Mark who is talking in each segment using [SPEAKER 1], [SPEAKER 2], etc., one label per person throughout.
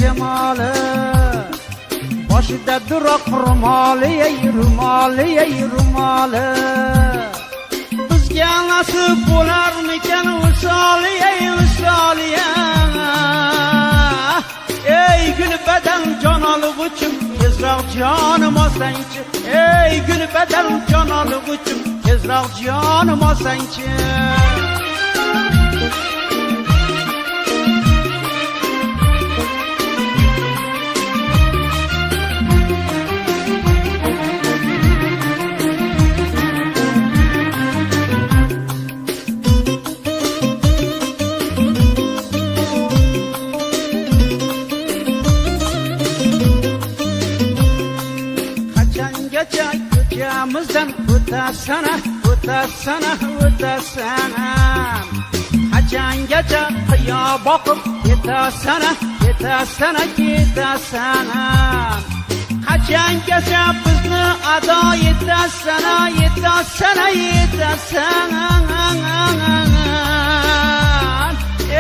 [SPEAKER 1] cemali boshida duroq rumoli ey rumoli ey rumoli bizga nasib bo'larmikan usoli ey usoli ey gul badan jon olg'uchim tezroq jonim olsangchi ey gul badan jon olg'uchim tezroq jonim olsangchi ko'chamizdan o'tasana o'tasana o'tasana qachongacha qiyo boqib ketasana ketasana ketasana qachongacha bizni ado etasana etasana etasana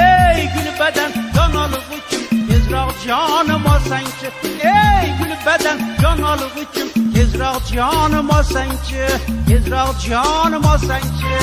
[SPEAKER 1] ey gul badan jon olg'uchim tezroq jonim olsangchi ey gul badan jon olg'uchim tezroq jonim olsangchi tezroq jonim olsangchi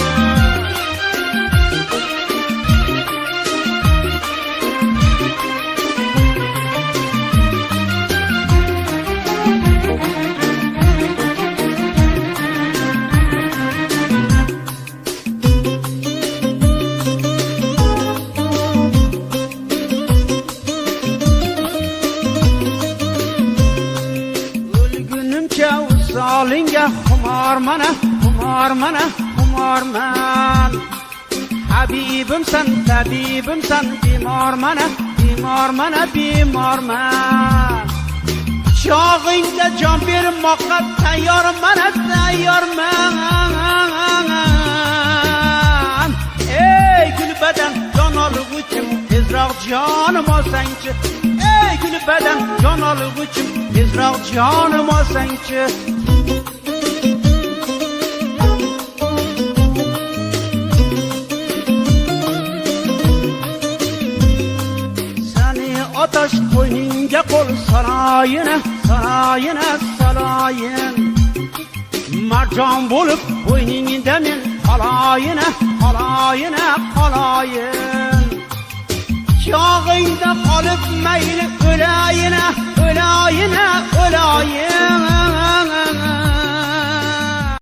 [SPEAKER 1] Solinga xumorman xumorman habibimsan tabibimsan bemorman bemorman chog'ingda jon bermoqqa tayyorman ey gul badan jon olg'uchim tezroq jonim olsangchi ey gul badan jon olg'uchim tezroq jonim olsangchi Ataş qo'yningga qo'l saroyina saroyina saroyin marjon bo'lib qo'yningda men qoloyina qoloyina qoloyin chog'ingda qolib mayli o'layina o'layina o'layin